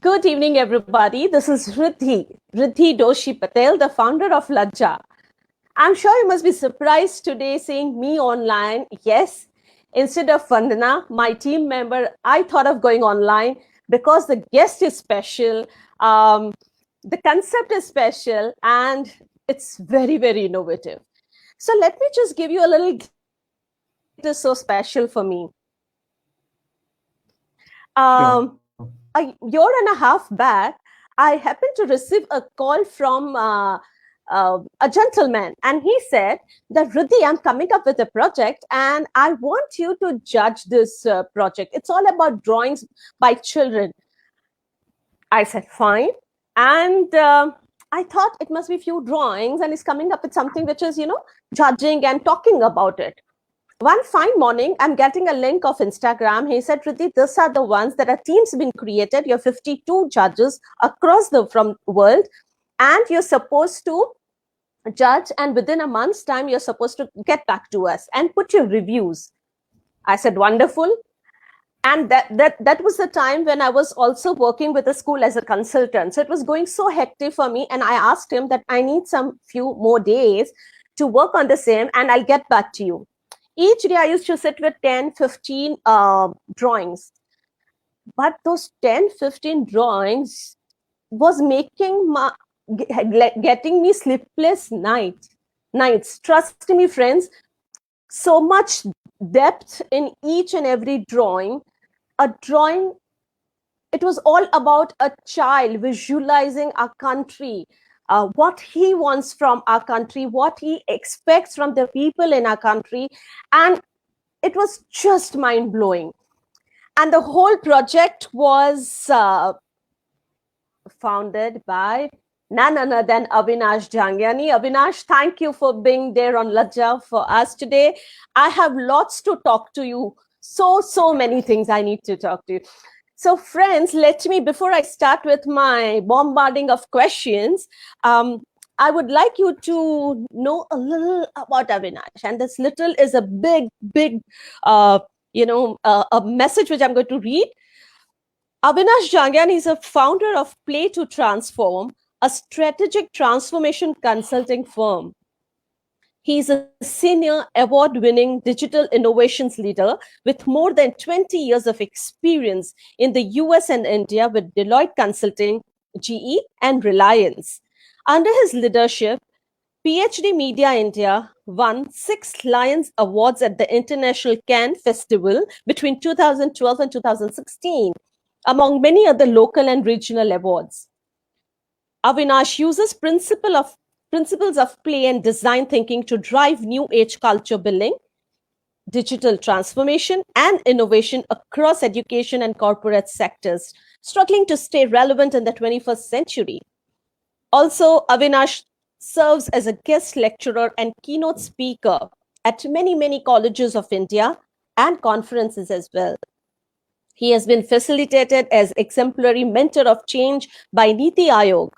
Good evening, everybody. This is Riddhi Doshi Patel, the founder of Lajja. I'm sure you must be surprised today seeing me online. Yes, instead of Vandana, my team member, I thought of going online because the guest is special, the concept is special, and it's very, very innovative. So let me just give you a little. It is so special for me. Sure. A year and a half back, I happened to receive a call from a gentleman, and he said that Riddhi, I'm coming up with a project, and I want you to judge this project. It's all about drawings by children. I said, fine. And I thought it must be few drawings, and he's coming up with something which is, judging and talking about it. One fine morning, I'm getting a link of Instagram. He said, Riddhi, these are the ones that are teams been created. You're 52 judges across the from world, and you're supposed to judge. And within a month's time, you're supposed to get back to us and put your reviews. I said, wonderful. And that was the time when I was also working with a school as a consultant. So it was going so hectic for me. And I asked him that I need some few more days to work on the same, and I'll get back to you. Each day I used to sit with 10, 15 drawings. But those 10, 15 drawings was getting me sleepless nights. Trust me, friends, so much depth in each and every drawing. A drawing, it was all about a child visualizing our country, what he wants from our country, what he expects from the people in our country. And it was just mind blowing. And the whole project was founded by none other than Avinash Jangyani. Avinash, thank you for being there on Lajja for us today. I have lots to talk to you. So many things I need to talk to you. So, friends, let me, before I start with my bombarding of questions, I would like you to know a little about Avinash. And this little is a big, a message which I'm going to read. Avinash Jangyan is a founder of Play to Transform, a strategic transformation consulting firm. He is a senior award-winning digital innovations leader with more than 20 years of experience in the US and India with Deloitte Consulting, GE, and Reliance. Under his leadership, PhD Media India won 6 Lions Awards at the International Cannes Festival between 2012 and 2016, among many other local and regional awards. Avinash uses principles of play and design thinking to drive new age culture building, digital transformation, and innovation across education and corporate sectors, struggling to stay relevant in the 21st century. Also, Avinash serves as a guest lecturer and keynote speaker at many colleges of India and conferences as well. He has been facilitated as exemplary mentor of change by Niti Aayog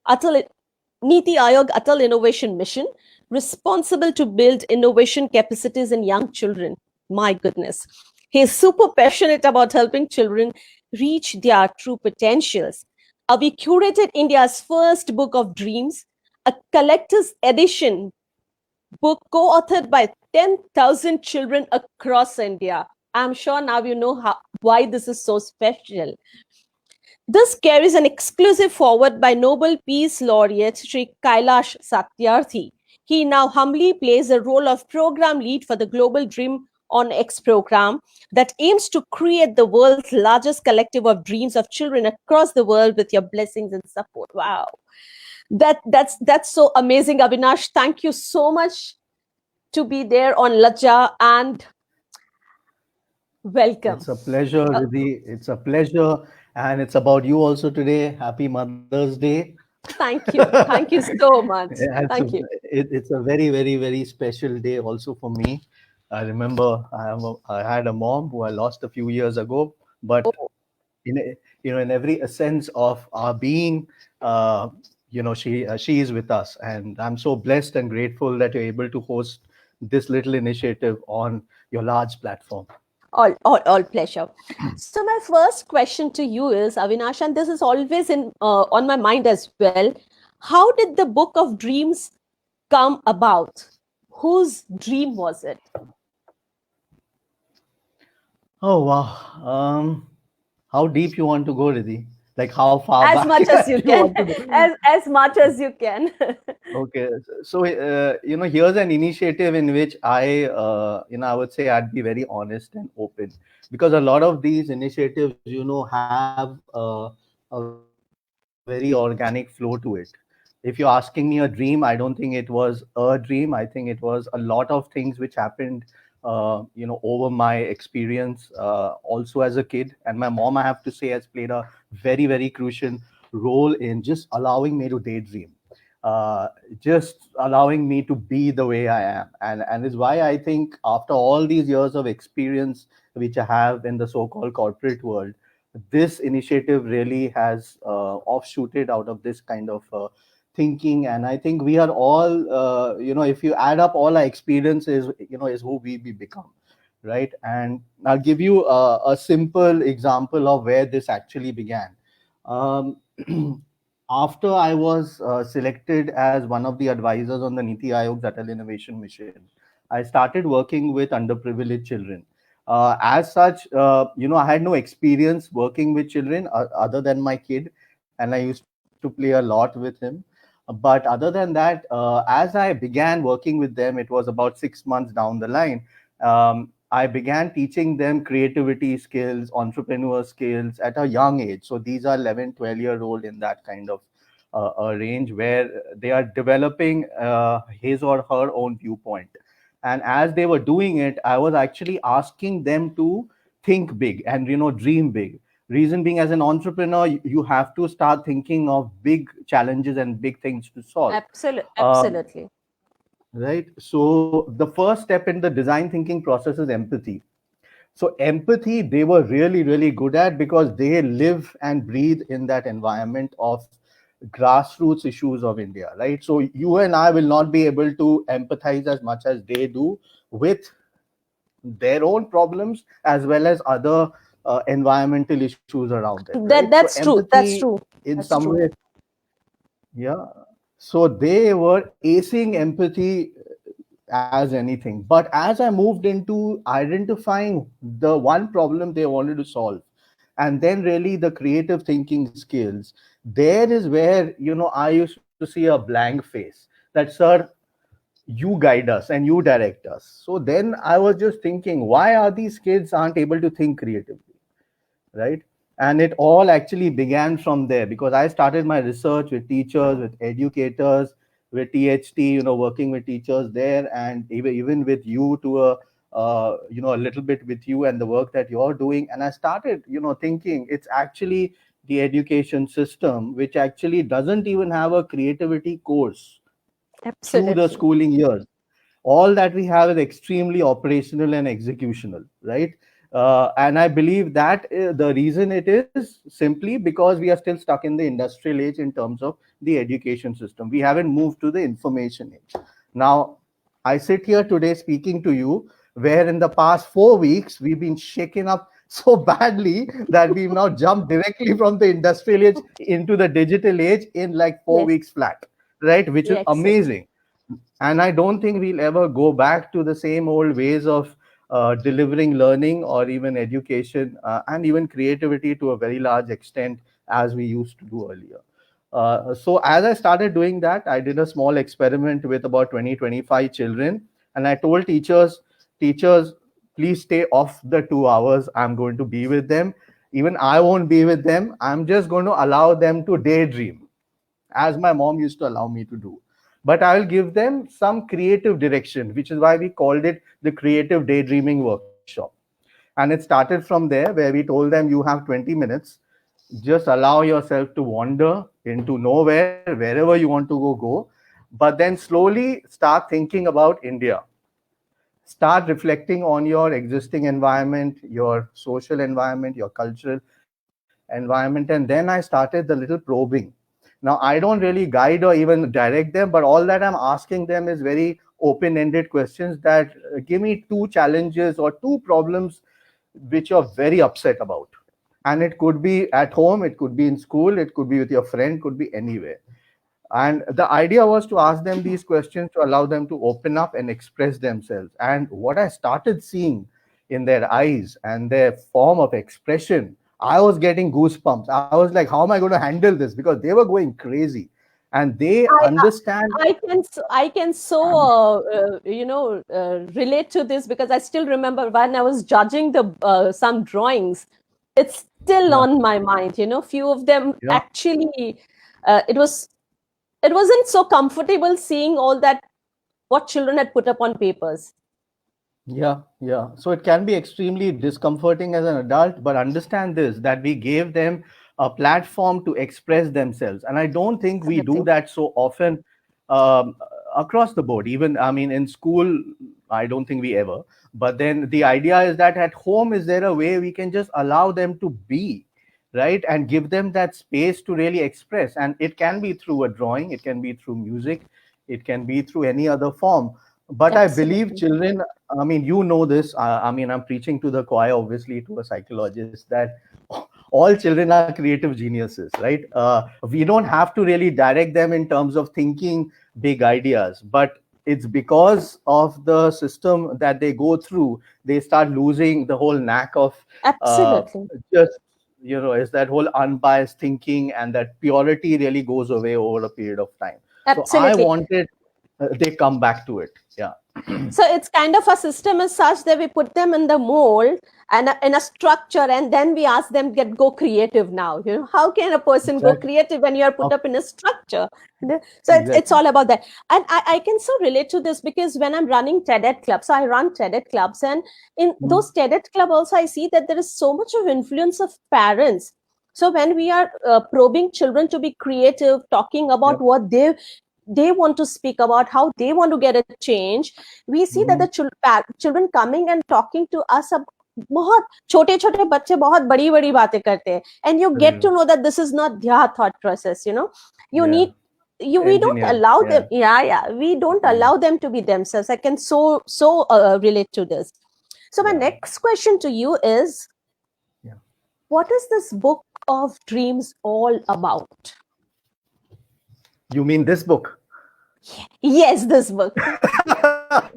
Atal Innovation Mission, responsible to build innovation capacities in young children. My goodness. He is super passionate about helping children reach their true potentials. We curated India's first book of dreams, a collector's edition book co-authored by 10,000 children across India. I'm sure now you know why this is so special. This carries an exclusive foreword by Nobel Peace Laureate Sri Kailash Satyarthi. He now humbly plays the role of program lead for the Global Dream on X program that aims to create the world's largest collective of dreams of children across the world with your blessings and support. Wow. That's so amazing, Avinash. Thank you so much to be there on Lajja, and welcome. It's a pleasure, Riddhi. It's a pleasure. And it's about you also today. Happy Mother's Day. Thank you. Thank you so much. Yeah, Thank you. it's a very special day also for me. I remember I had a mom who I lost a few years ago, but Oh, in every essence of our being, she is with us, and I'm so blessed and grateful that you're able to host this little initiative on your large platform. All pleasure. So my first question to you is, Avinash, and this is always in on my mind as well. How did the Book of Dreams come about? Whose dream was it? Oh wow. How deep you want to go, Riddhi? Like how far As back much as you you can, want to go? as much as you can. Okay, so here's an initiative in which I would say I'd be very honest and open, because a lot of these initiatives, have a very organic flow to it. If you're asking me a dream, I don't think it was a dream. I think it was a lot of things which happened, over my experience, also as a kid. And my mom, I have to say, has played a very, very crucial role in just allowing me to daydream, uh, just allowing me to be the way I am. And is why I think after all these years of experience which I have in the so-called corporate world, this initiative really has offshooted out of this kind of thinking. And I think we are all, if you add up all our experiences, is who we become, right? And I'll give you a simple example of where this actually began. um, After I was selected as one of the advisors on the Niti Aayog's Atal Innovation Mission, I started working with underprivileged children. As such, I had no experience working with children other than my kid, and I used to play a lot with him. But other than that, as I began working with them, it was about 6 months down the line. I began teaching them creativity skills, entrepreneur skills at a young age. So these are 11, 12-year-old in that kind of a range where they are developing his or her own viewpoint. And as they were doing it, I was actually asking them to think big and dream big. Reason being, as an entrepreneur, you have to start thinking of big challenges and big things to solve. Um, Absolutely. right. So the first step in the design thinking process is empathy. So empathy, they were really, really good at, because they live and breathe in that environment of grassroots issues of India, right? So you and I will not be able to empathize as much as they do with their own problems as well as other environmental issues around it, right? So That's true. empathy, in That's some true. way, yeah. So they were acing empathy as anything. But as I moved into identifying the one problem they wanted to solve, and then really the creative thinking skills, there is where, I used to see a blank face that, sir, you guide us and you direct us. So then I was just thinking, why are these kids aren't able to think creatively, right? And it all actually began from there, because I started my research with teachers, with educators, with THT, working with teachers there, and even with you to a little bit with you and the work that you're doing. And I started, thinking it's actually the education system which actually doesn't even have a creativity course through the Absolutely. schooling years. All that we have is extremely operational and executional, right? And I believe that the reason it is simply because we are still stuck in the industrial age in terms of the education system. We haven't moved to the information age. Now, I sit here today speaking to you, where in the past 4 weeks we've been shaken up so badly that we've now jumped directly from the industrial age into the digital age in like four Yes. weeks flat, right? Which is Excellent. amazing. And I don't think we'll ever go back to the same old ways of delivering learning or even education and even creativity to a very large extent as we used to do earlier. So as I started doing that, I did a small experiment with about 20, 25 children, and I told teachers, please stay off the 2 hours I'm going to be with them. Even I won't be with them. I'm just going to allow them to daydream, as my mom used to allow me to do. But I will give them some creative direction, which is why we called it the Creative Daydreaming Workshop. And it started from there, where we told them, you have 20 minutes. Just allow yourself to wander into nowhere, wherever you want to go. But then slowly start thinking about India. Start reflecting on your existing environment, your social environment, your cultural environment. And then I started the little probing. Now, I don't really guide or even direct them, but all that I'm asking them is very open ended questions that give me two challenges or two problems which you're very upset about. And it could be at home, it could be in school, it could be with your friend, could be anywhere. And the idea was to ask them these questions to allow them to open up and express themselves. And what I started seeing in their eyes and their form of expression, I was getting goosebumps. I was like, how am I going to handle this? Because they were going crazy and they I, understand. I can so relate to this, because I still remember when I was judging the some drawings. It's still Yeah, on my mind. Few of them yeah. actually. It wasn't so comfortable seeing all that what children had put up on papers. Yeah, yeah. So it can be extremely discomforting as an adult, but understand this, that we gave them a platform to express themselves. And I don't think we do Absolutely. that so often um, across the board. Even, I mean, in school, I don't think we ever. But then the idea is that at home, is there a way we can just allow them to be, right? And give them that space to really express. And it can be through a drawing, it can be through music, it can be through any other form. But I believe Absolutely. children, I mean, you know this. I mean, I'm preaching to the choir, obviously, to a psychologist, that all children are creative geniuses, right? We don't have to really direct them in terms of thinking big ideas, but it's because of the system that they go through, they start losing the whole knack of uh, Absolutely. just, is that whole unbiased thinking, and that purity really goes away over a period of time. So I Absolutely. wanted they come back to it. Yeah. So it's kind of a system is such that we put them in the mold and in a structure, and then we ask them get go creative now. How can a person go Exactly. creative when you are put Of- up in a structure? So it's Exactly. all about that. And I can so relate to this, because when I'm running TEDx clubs, so I run TEDx clubs, and in Mm, those TEDx club also I see that there is so much of influence of parents. So when we are probing children to be creative, talking about yep. what they want to speak about, how they want to get a change, we see that the Mhm. children coming and talking to us अब बहुत छोटे छोटे बच्चे बहुत बड़ी बड़ी बातें करते हैं, and you get to Very- know that this is not their thought process. You Yeah. need you we don't Engineered. allow them. Yeah. Yeah, we don't Yeah. allow them to be themselves. I can so relate to this. So my Yeah. next question to you is, Yeah. what is this book of dreams all about? You mean this book? Yes, this book.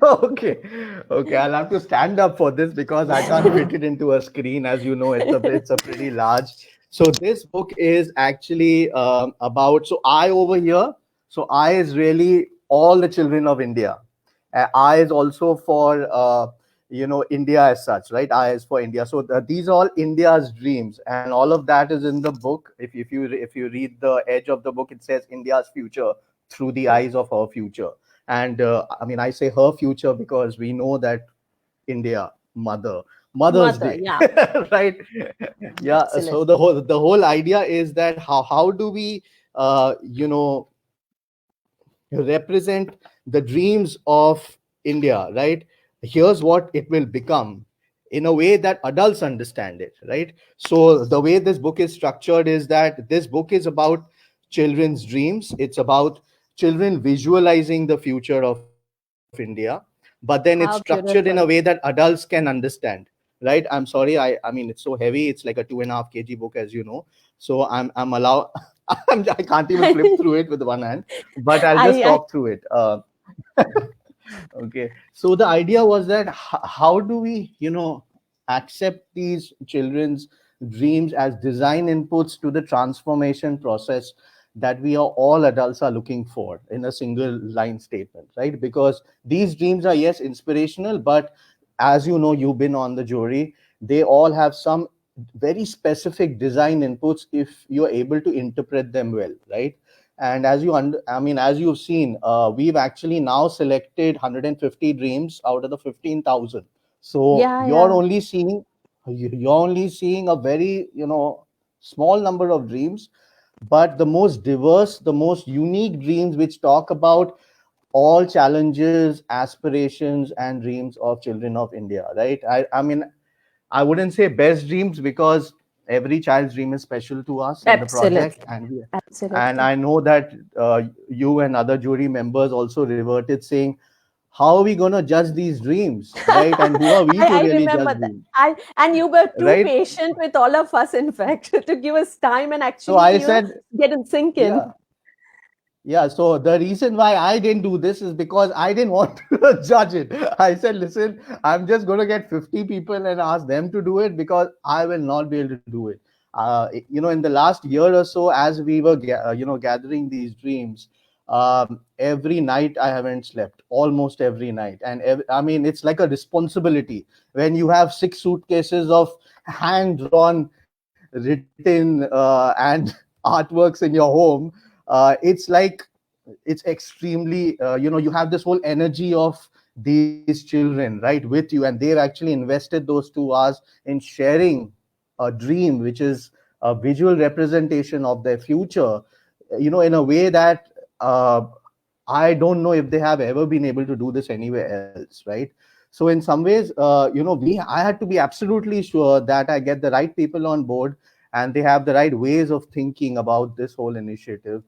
Okay. Okay. I'll have to stand up for this because I can't fit it into a screen. As you know, it's a pretty large. So this book is actually about. So I over here. So I is really all the children of India. I is also for India as such, right? I is for India. So these are all India's dreams, and all of that is in the book. If you read the edge of the book, it says India's future through the eyes of her future. And I mean, I say her future because we know that India, Mother's Mother, Day, yeah, right? Yeah. absolutely. So the whole idea is that how do we represent the dreams of India, right? Here's what it will become in a way that adults understand it, right? So the way this book is structured is that this book is about children's dreams. It's about children visualizing the future of India, but then it's structured in a How way that beautiful. adults can understand, right? I'm sorry, I mean, it's so heavy. It's like a 2.5 kg book, as you know. So I'm allowed. I can't even flip through it with one hand, but I'll just I talk through it. Okay. So the idea was that how do we, accept these children's dreams as design inputs to the transformation process that we are all adults are looking for in a single line statement, right? Because these dreams are, yes, inspirational, but as you know, you've been on the jury, they all have some very specific design inputs if you're able to interpret them well, right? And as you've seen, we've actually now selected 150 dreams out of the 15,000. So Yeah, you're yeah. only seeing a very small number of dreams, but the most diverse, the most unique dreams which talk about all challenges, aspirations, and dreams of children of India, right? I mean, I wouldn't say best dreams because every child's dream is special to us in the project, Absolutely. and Absolutely. I know that you and other jury members also reverted saying, how are we going to judge these dreams, right? And who are we to I really remember judge that. dreams, And you were too right? patient with all of us, in fact, to give us time and So actually, I said, get in sync in. yeah. Yeah, so the reason why I didn't do this is because I didn't want to judge it. I said, listen, I'm just going to get 50 people and ask them to do it because I will not be able to do it. In the last year or so, as we were, gathering these dreams, every night I haven't slept, almost every night. And I mean, it's like a responsibility when you have 6 suitcases of hand drawn, written, and artworks in your home. It's like it's extremely you have this whole energy of these children right with you, and they've actually invested those 2 hours in sharing a dream which is a visual representation of their future, in a way that I don't know if they have ever been able to do this anywhere else, right? So in some ways, we I had to be absolutely sure that I get the right people on board and they have the right ways of thinking about this whole initiative,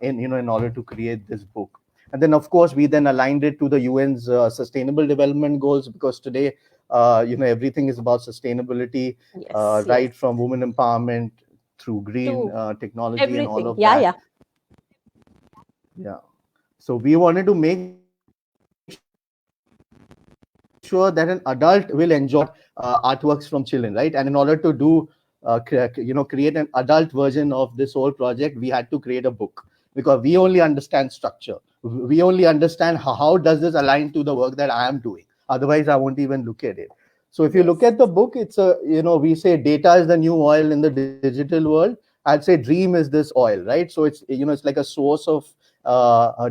in order to create this book. And then, of course, we then aligned it to the UN's Sustainable Development Goals, because today, everything is about sustainability, Yes, yes. right from women empowerment through green To technology and all everything. of Yeah, that. yeah. Yeah. So we wanted to make sure that an adult will enjoy artworks from children, right? And in order to do, create an adult version of this whole project, we had to create a book because we only understand structure. We only understand how does this align to the work that I am doing. Otherwise, I won't even look at it. So if you look Yes. at the book, it's we say data is the new oil in the digital world. I'd say dream is this oil, right? So it's like a source of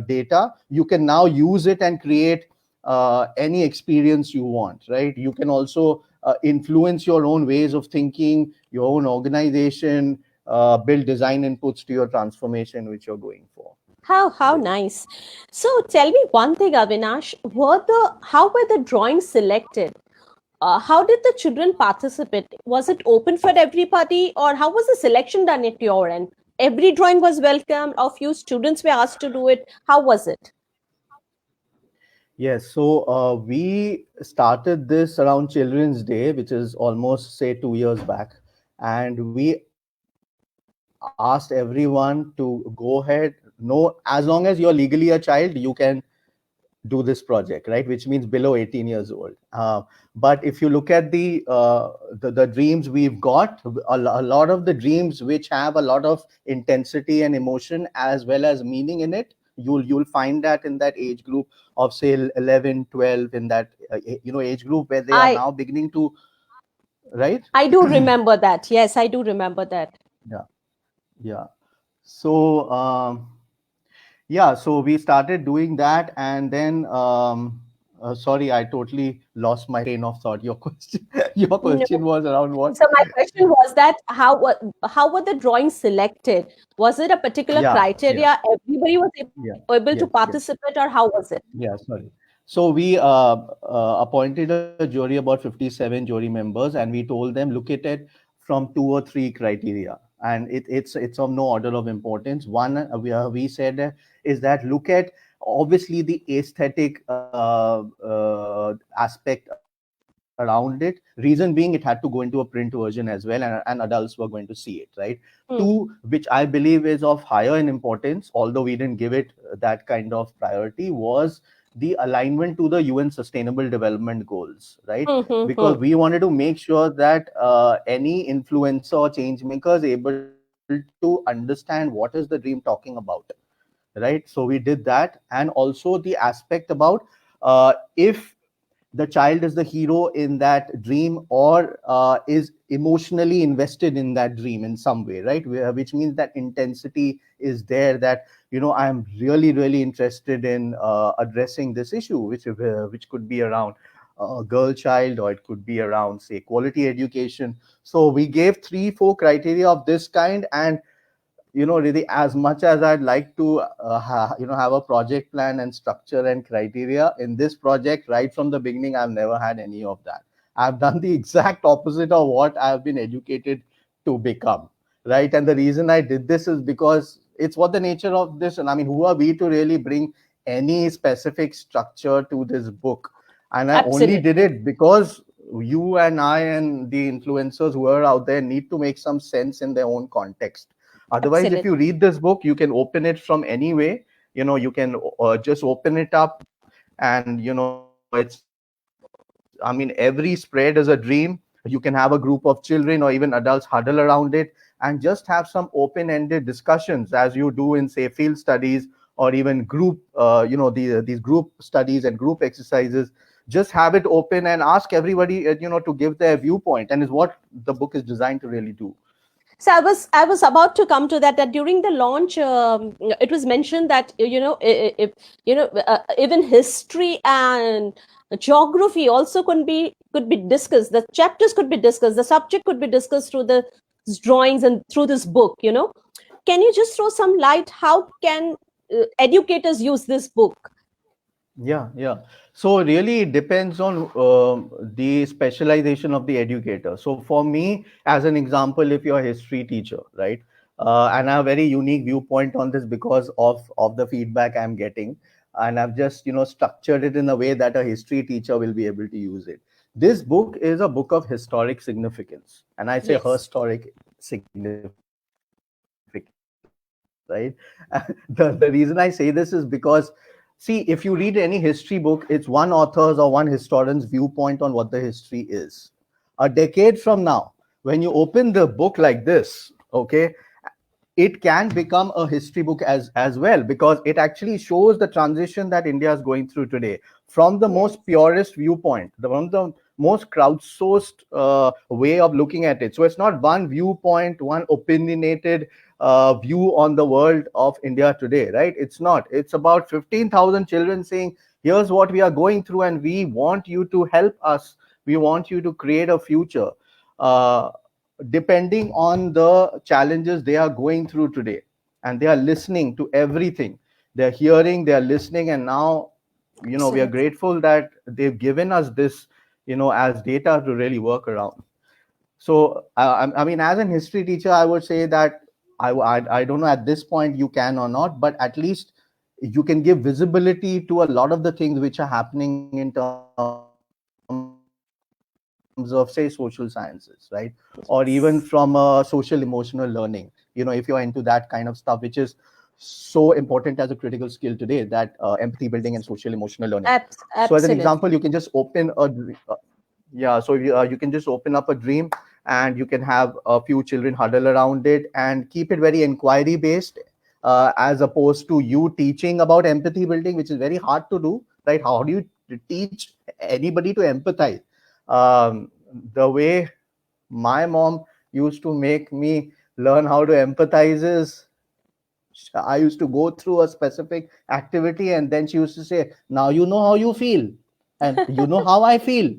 data. You can now use it and create any experience you want, right? You can also influence your own ways of thinking, your own organization, build design inputs to your transformation which you're going for. How Right. nice. So tell me one thing, Avinash. How were the drawings selected? How did the children participate? Was it open for everybody, or how was the selection done at your end? Every drawing was welcomed, or few students were asked to do it. How was it? Yes, so we started this around Children's Day, which is almost, say, 2 years back. And we asked everyone to go ahead. No, as long as you're legally a child, you can do this project, right? Which means below 18 years old. But if you look at the dreams we've got, a lot of the dreams which have a lot of intensity and emotion as well as meaning in it, you'll find that in that age group of, say, 11, 12, in that age group where they are I now beginning to, right? I do remember that. Yes, I do remember that. Yeah, yeah. So yeah, so we started doing that, and then sorry, I totally lost my train of thought. Your question, your No. question was around what? So my question was that how were the drawings selected? Was it a particular Yeah, yeah, criteria? Everybody was yeah, able to yes, yes, participate, or how was it? yeah. Sorry. So we appointed a jury, about 57 jury members, and we told them look at it from 2 or 3 criteria, and it's of no order of importance. One, we said is that look at obviously the aesthetic aspect around it. Reason being, it had to go into a print version as well, and adults were going to see it, right? Two, Hmm. which I believe is of higher in importance, although we didn't give it that kind of priority, was the alignment to the UN Sustainable Development Goals, right? Hmm, hmm, Because hmm. we wanted to make sure that any influencer or change maker is able to understand what is the dream talking about, right? So we did that. And also the aspect about if the child is the hero in that dream, or is emotionally invested in that dream in some way, right? Which means that intensity is there, that I'm really really interested in addressing this issue, which could be around a girl child, or it could be around, say, quality education. So we gave 3 4 criteria of this kind. And really, as much as I'd like to have a project plan and structure and criteria in this project, right from the beginning, I've never had any of that. I've done the exact opposite of what I've been educated to become, right? And the reason I did this is because it's what the nature of this. And I mean, who are we to really bring any specific structure to this book, and I only Absolutely. did it because you and I and the influencers who are out there need to make some sense in their own context. Otherwise, if Absolutely. you read this book, you can open it from any way. You can just open it up, and every spread is a dream. You can have a group of children or even adults huddle around it and just have some open-ended discussions, as you do in, say, field studies, or even group these group studies and group exercises. Just have it open and ask everybody to give their viewpoint, and is what the book is designed to really do. So I was about to come to that, that during the launch, it was mentioned that if even history and geography also could be discussed. The chapters could be discussed. The subject could be discussed through the drawings and through this book. Can you just throw some light? How can educators use this book? Yeah. So really, it depends on the specialization of the educator. So for me, as an example, if you're a history teacher, right, and I have a very unique viewpoint on this because of the feedback I'm getting, and I've just structured it in a way that a history teacher will be able to use it. This book is a book of historic significance, and I say Yes. historic significance, right? The reason I say this is because, see, if you read any history book, it's one author's or one historian's viewpoint on what the history is. A decade from now, when you open the book like this, okay, it can become a history book as well, because it actually shows the transition that India is going through today, from the Yes. most purest viewpoint, from the most crowdsourced way of looking at it. So it's not one viewpoint, one opinionated view on the world of India today, right? It's not. It's about 15,000 children saying, here's what we are going through, and we want you to help us. We want you to create a future. Uh, Depending on the challenges they are going through today, and they are listening to everything. They're hearing, they're listening, and now we are Absolutely. grateful that they've given us this as data to really work around. So I mean, as an history teacher, I would say that I don't know at this point you can or not, but at least you can give visibility to a lot of the things which are happening in terms of, say, social sciences, right? Or even from social emotional learning. Yes. If you're into that kind of stuff, which is so important as a critical skill today, that empathy building and social emotional learning. So as an example, you can just open Absolutely. yeah, so you can just open up a dream, and you can have a few children huddle around it and keep it very inquiry based, as opposed to you teaching about empathy building, which is very hard to do, right? How do you teach anybody to empathize? Um, the way my mom used to make me learn how to empathize is, I used to go through a specific activity, and then she used to say, now you know how you feel, and you know how I feel.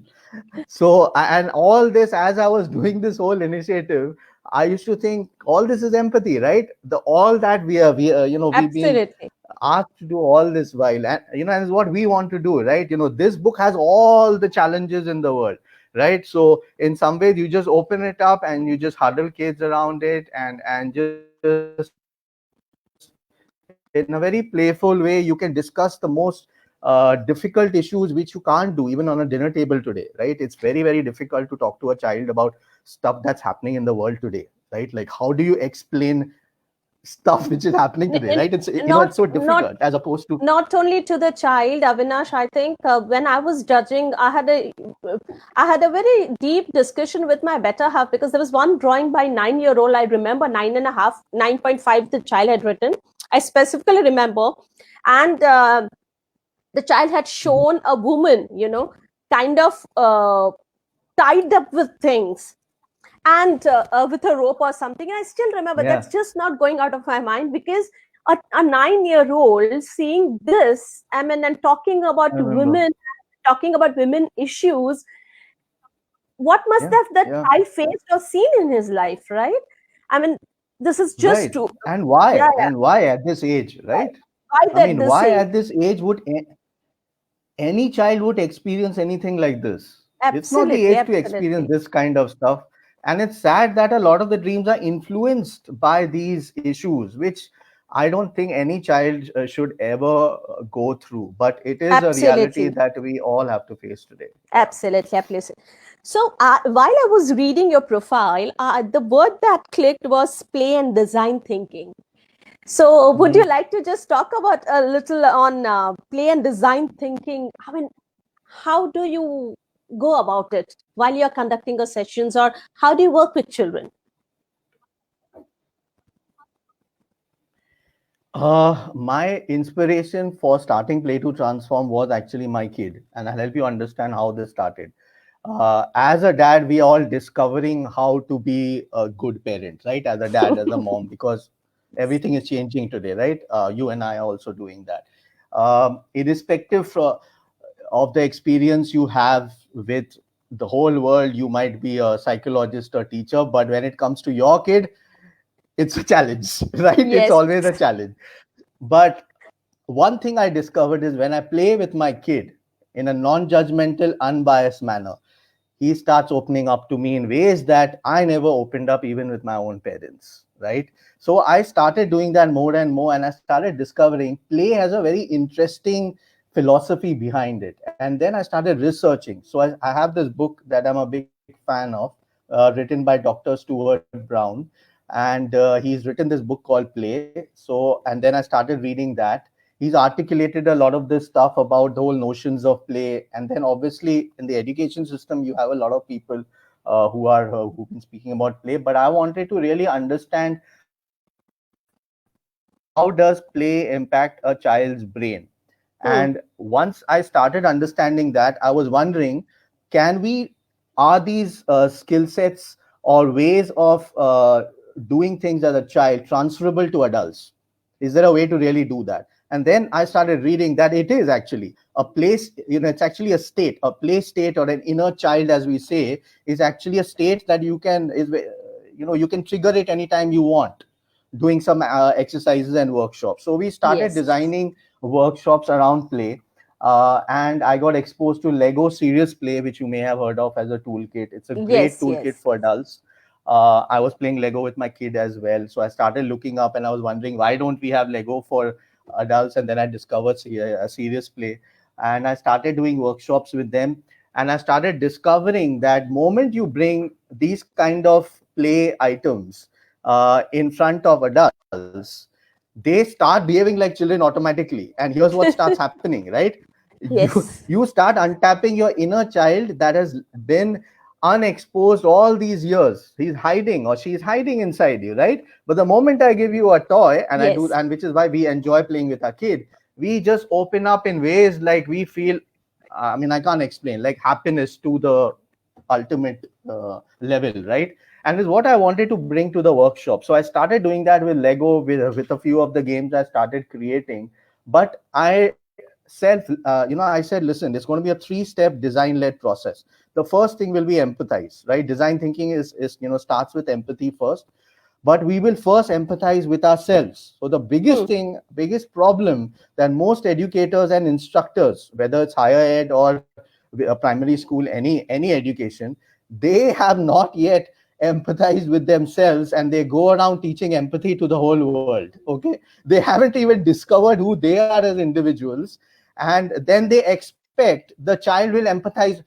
So, and all this, as I was doing this whole initiative, I used to think all this is empathy, right? The all that we've been Absolutely. asked to do all this while, and and it's what we want to do, right? This book has all the challenges in the world, right? So in some ways, you just open it up and you just huddle kids around it, and just in a very playful way, you can discuss the most difficult issues which you can't do even on a dinner table today, right? It's very, very difficult to talk to a child about stuff that's happening in the world today, right? Like, how do you explain stuff which is happening today, And right? It's not it's so not difficult, as opposed to, not only to the child, Avinash. I think when I was judging, I had a very deep discussion with my better half, because there was one drawing by 9-year old. I remember 9.5, 9.5. The child had written. I specifically remember, and the child had shown a woman, kind of tied up with things, and with a rope or something. And I still remember, yeah, that's just not going out of my mind, because a 9-year-old seeing this, I mean, and I remember. talking about women issues, what must Yeah, have that yeah, child faced or seen in his life, right? I mean, this is just right. to, And yeah, why? yeah, And why at this age, right. right? Why I that mean, this why age? at this age would any child would experience anything like this? It's not the Absolutely, age to experience absolutely. this kind of stuff. And it's sad that a lot of the dreams are influenced by these issues, which I don't think any child should ever go through, but it is a reality Absolutely. that we all have to face today. Yeah. Absolutely, absolutely. So, while I was reading your profile, the word that clicked was play and design thinking. So, would you Mhm. like to just talk about a little on play and design thinking? I mean, how do you go about it while you're conducting a sessions, or how do you work with children? My inspiration for starting Play to Transform was actually my kid, and I'll help you understand how this started. As a dad, we are all discovering how to be a good parent, right? As a dad, as a mom, because everything is changing today, right? You and I are also doing that. Irrespective of the experience you have with the whole world, you might be a psychologist or teacher, but when it comes to your kid, it's a challenge, right? It's Yes. always a challenge. But one thing I discovered is when I play with my kid in a non judgmental, unbiased manner, he starts opening up to me in ways that I never opened up even with my own parents, right? So I started doing that more and more, and I started discovering play has a very interesting philosophy behind it. And then I started researching. So I have this book that I'm a big fan of, written by Dr. Stuart Brown. And he's written this book called Play. So, and then I started reading that. He's articulated a lot of this stuff about the whole notions of play, and then obviously in the education system you have a lot of people who've been speaking about play, but I wanted to really understand how does play impact a child's brain. And once I started understanding that, I was wondering, can we are these skill sets or ways of doing things as a child transferable to adults? Is there a way to really do that? And then I started reading that it is actually a place, it's actually a state, a play state, or an inner child, as we say, is actually a state that you can trigger it anytime you want, doing some exercises and workshops. So we started Yes. designing workshops around play. And I got exposed to Lego Serious Play, which you may have heard of as a toolkit. It's a great Yes. toolkit Yes. for adults. I was playing Lego with my kid as well. So I started looking up and I was wondering, why don't we have Lego for adults? And then I discovered a Serious Play. And I started doing workshops with them. And I started discovering that moment you bring these kind of play items in front of adults, they start behaving like children automatically. And here's what starts happening, right? Yes. You start untapping your inner child that has been unexposed all these years. He's hiding or she's hiding inside you, right? But the moment I give you a toy, and I do, Yes. and which is why we enjoy playing with our kid, we just open up in ways like we feel, I mean, I can't explain, like happiness to the ultimate level, right? And is what I wanted to bring to the workshop. So I started doing that with Lego, with a few of the games I started creating. But I said, listen, there's going to be a three-step design-led process. The first thing will be empathize, right? Design thinking is starts with empathy first, but we will first empathize with ourselves. So the Hmm. biggest problem that most educators and instructors, whether it's higher ed or primary school, any education, they have not yet empathized with themselves, and they go around teaching empathy to the whole world. Okay, they haven't even discovered who they are as individuals, and then they expect the child will empathize.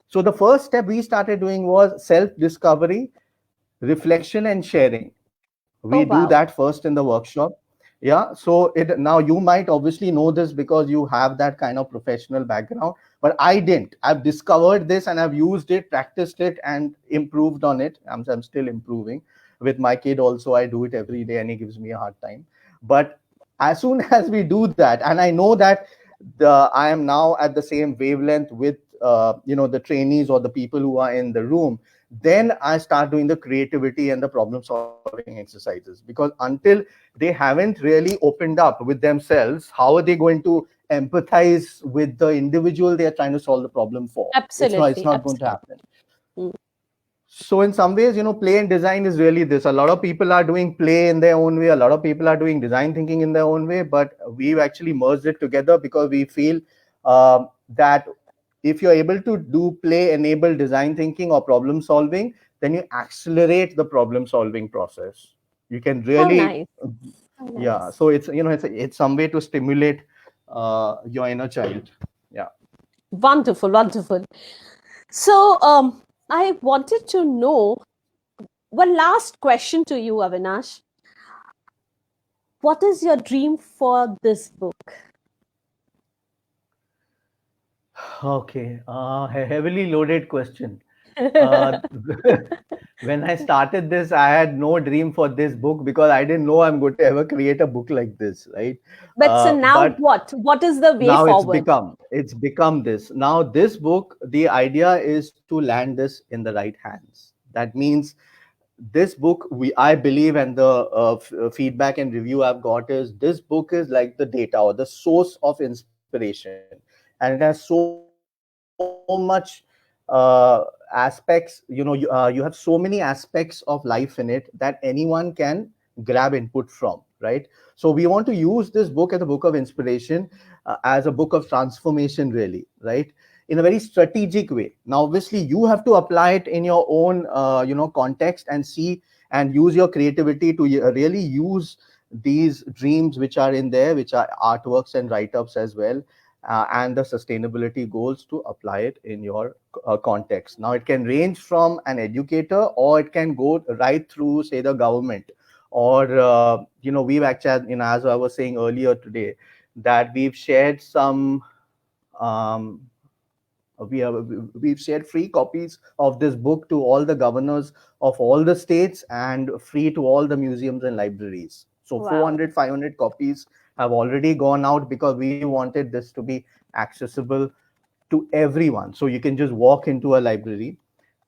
So the first step we started doing was self discovery, reflection, and sharing. We do Oh, that wow. first in the workshop. Yeah, so it now you might obviously know this because you have that kind of professional background, but I didn't. I've discovered this and I've used it, practiced it, and improved on it. I'm still improving. With my kid also, I do it every day and he gives me a hard time. But as soon as we do that, and I know that I am now at the same wavelength with the trainees or the people who are in the room, then I start doing the creativity and the problem solving exercises. Because until they haven't really opened up with themselves, how are they going to empathize with the individual they are trying to solve the problem for? It's Absolutely. not going to Absolutely. happen. Hmm. So in some ways, play and design is really this. A lot of people are doing play in their own way. A lot of people are doing design thinking in their own way, but we've actually merged it together because we feel that if you're able to do play enable design thinking or problem solving, then you accelerate the problem solving process. You can How really nice. Yeah, Nice. so it's some way to stimulate your inner child. Yeah. Wonderful, wonderful. So, I wanted to know one last question to you, Avinash. What is your dream for this book? Okay, heavily loaded question. Uh, when I started this, I had no dream for this book because I didn't know I'm going to ever create a book like this, right? But so now But what? What is the way now forward? it's become this. Now this book, the idea is to land this in the right hands. That means this book, we I believe, and the feedback and review I've got is this book is like the data or the source of inspiration, and it has so much aspects. You have so many aspects of life in it that anyone can grab input from, right? So we want to use this book as a book of inspiration, as a book of transformation, really, right? In a very strategic way. Now obviously you have to apply it in your own context and see and use your creativity to really use these dreams which are in there, which are artworks and write-ups as well, and the sustainability goals, to apply it in your context. Now it can range from an educator, or it can go right through, say, the government, or we've actually, as I was saying earlier today, that we've shared some um, we have we've shared free copies of this book to all the governors of all the states, and free to all the museums and libraries. So Wow. 400 500 copies have already gone out, because we wanted this to be accessible to everyone, so you can just walk into a library.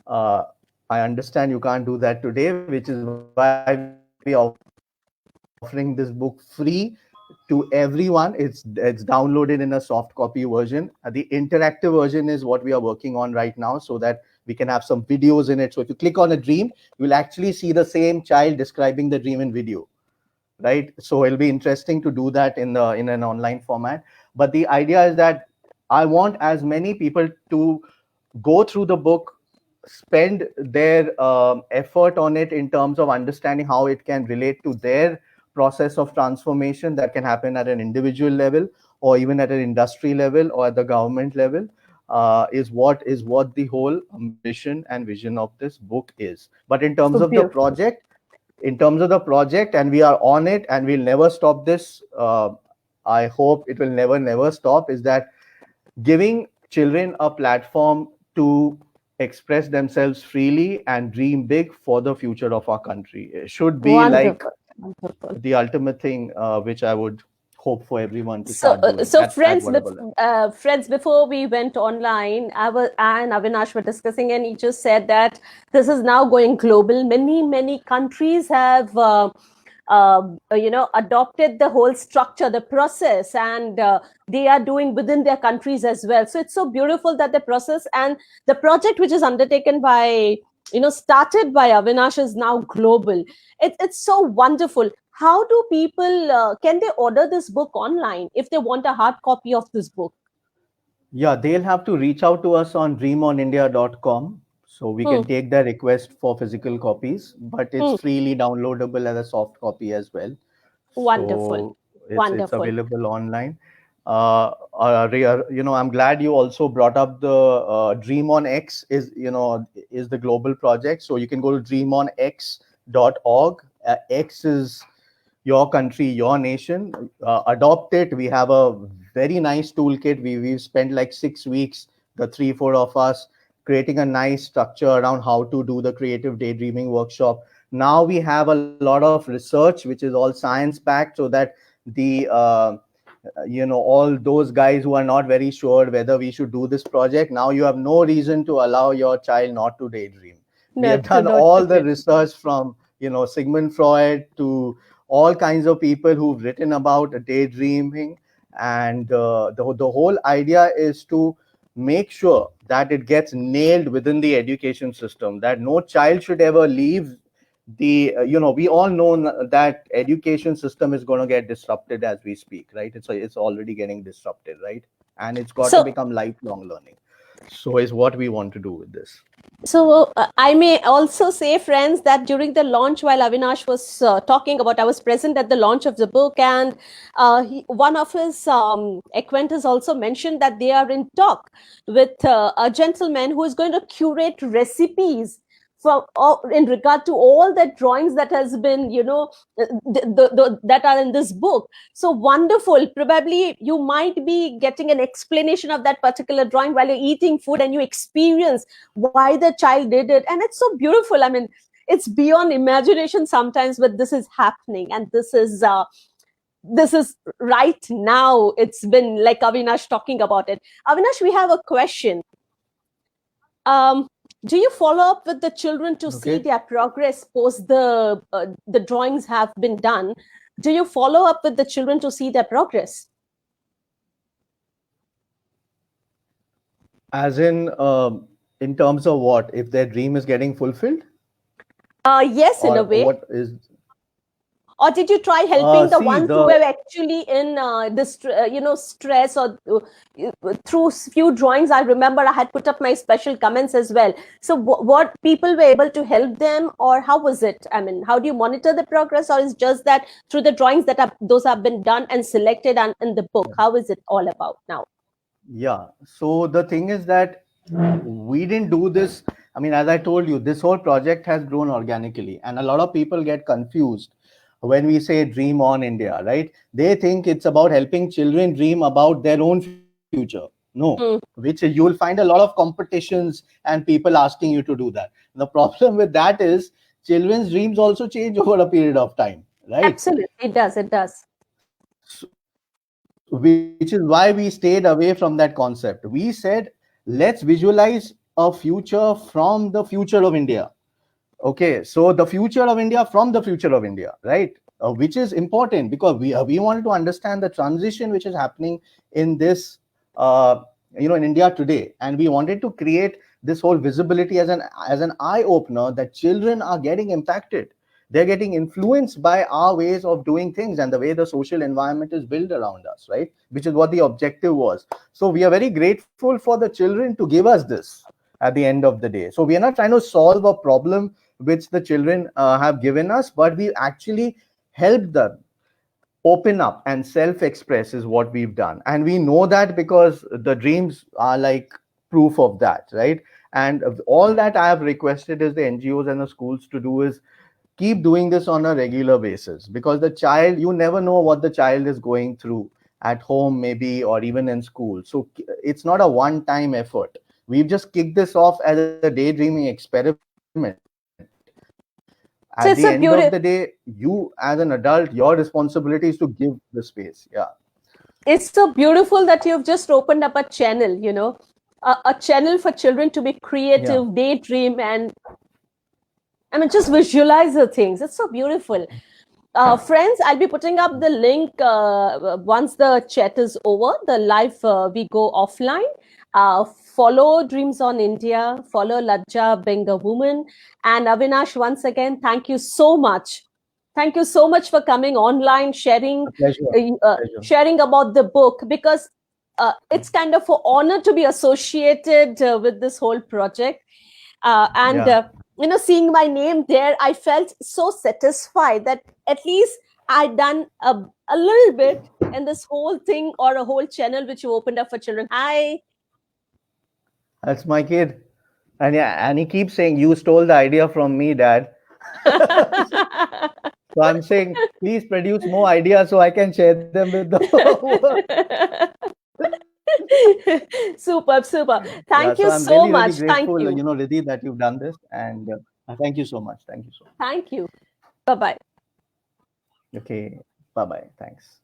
uh, I understand you can't do that today, which is why we are offering this book free to everyone. It's downloaded in a soft copy version. The interactive version is what we are working on right now, so that we can have some videos in it. So if you click on a dream, you will actually see the same child describing the dream in video, right? So it'll be interesting to do that in an online format. But the idea is that I want as many people to go through the book, spend their effort on it in terms of understanding how it can relate to their process of transformation that can happen at an individual level, or even at an industry level, or at the government level. Is what the whole mission and vision of this book is. But So beautiful. in terms of the project, and we are on it, and we'll never stop this. I hope it will never stop. Is that giving children a platform to express themselves freely and dream big for the future of our country. It should be like Wonderful. Wonderful. the ultimate thing, which I would hope for everyone to So, start doing so at friends, whatever level. friends, before we went online, I and Avinash were discussing, and he just said that this is now going global. Many countries have, adopted the whole structure, the process, and they are doing within their countries as well. So it's so beautiful that the process and the project, which is undertaken by, started by Avinash, is now global. It's so wonderful. How do people can they order this book online if they want a hard copy of this book? Yeah, they'll have to reach out to us on dreamonindia.com, so we Hmm, can take their request for physical copies, but it's hmm, freely downloadable as a soft copy as well. wonderful, So it's wonderful. available online. I'm glad you also brought up the Dream on X is the global project. So you can go to dreamonx.org. X is your country, your nation. Adopt it. We have a very nice toolkit. We've spent like 6 weeks, the 3 4 of us, creating a nice structure around how to do the creative daydreaming workshop. Now we have a lot of research which is all science backed, so that the all those guys who are not very sure whether we should do this project, now you have no reason to allow your child not to daydream. We No, have to done not all the today. research from Sigmund Freud to all kinds of people who've written about daydreaming. And the whole idea is to make sure that it gets nailed within the education system, that no child should ever leave the we all know that education system is going to get disrupted as we speak, right? It's already getting disrupted, right? And it's got to So become lifelong learning. So is what we want to do with this. So I may also say, friends, that during the launch, while Avinash was talking about, I was present at the launch of the book, and one of his acquaintances also mentioned that they are in talk with a gentleman who is going to curate recipes for in regard to all the drawings that has been, that are in this book. So wonderful. Probably you might be getting an explanation of that particular drawing while you're eating food, and you experience why the child did it, and it's so beautiful. I mean, it's beyond imagination sometimes, but this is happening, and this is right now. It's been like Avinash talking about it. Avinash, we have a question. Do you follow up with the children to see Okay. their progress post the drawings have been done? Do you follow up with the children to see their progress? As in terms of what? If their dream is getting fulfilled, Yes, in a or way. what is? Or did you try helping the See ones who the were actually in stress, or through few drawings? I remember I had put up my special comments as well. So what people were able to help them, or how was it? I mean, how do you monitor the progress, or is just that through the drawings that those have been done and selected and in the book? How is it all about now? Yeah. So the thing is that we didn't do this. I mean, as I told you, this whole project has grown organically, and a lot of people get confused when we say dream on India, right? They think it's about helping children dream about their own future. No, Hmm. which you'll find a lot of competitions and people asking you to do that. The problem with that is children's dreams also change over a period of time, right? Absolutely, it does. It does. Which is why we stayed away from that concept. We said, let's visualize a future from the future of India. Okay, so the future of India from the future of India, right? Which is important because we wanted to understand the transition which is happening in this, in India today, and we wanted to create this whole visibility as an eye opener that children are getting impacted. They're getting influenced by our ways of doing things and the way the social environment is built around us, right? Which is what the objective was. So we are very grateful for the children to give us this at the end of the day. So we are not trying to solve a problem which the children have given us, but we actually help them open up and self-express is what we've done. And we know that because the dreams are like proof of that, right? And all that I have requested is the NGOs and the schools to do is keep doing this on a regular basis, because the child, you never know what the child is going through at home maybe, or even in school. So it's not a one time effort. We've just kicked this off as a daydreaming experiment. At the end of the day, So it's a you beautiful. as an adult, your responsibility is to give the space. Yeah. It's so beautiful that you've just opened up a channel. A channel for children to be Yeah. creative, daydream, and I mean, just visualize the things. It's so beautiful. Friends, I'll be putting up the link once the chat is over, the live we go offline. Follow Dreams on India, follow Lajja Being a Woman. And Avinash, once again, thank you so much. Thank you so much for coming online, sharing, A pleasure. Pleasure. sharing about the book, because it's kind of an honor to be associated with this whole project. And Yeah. seeing my name there, I felt so satisfied that at least I'd done a little bit in this whole thing, or a whole channel which you opened up for children. Hi. That's my kid. And yeah, and he keeps saying, you stole the idea from me, Dad. So I'm saying, please produce more ideas so I can share them with the world. Super, super. Yeah, Thank so you I'm so really, really much. Thank grateful, you. Riddhi, that you've done this. And thank you so much. Thank you so much. Thank you. Bye bye. Okay. Bye bye. Thanks.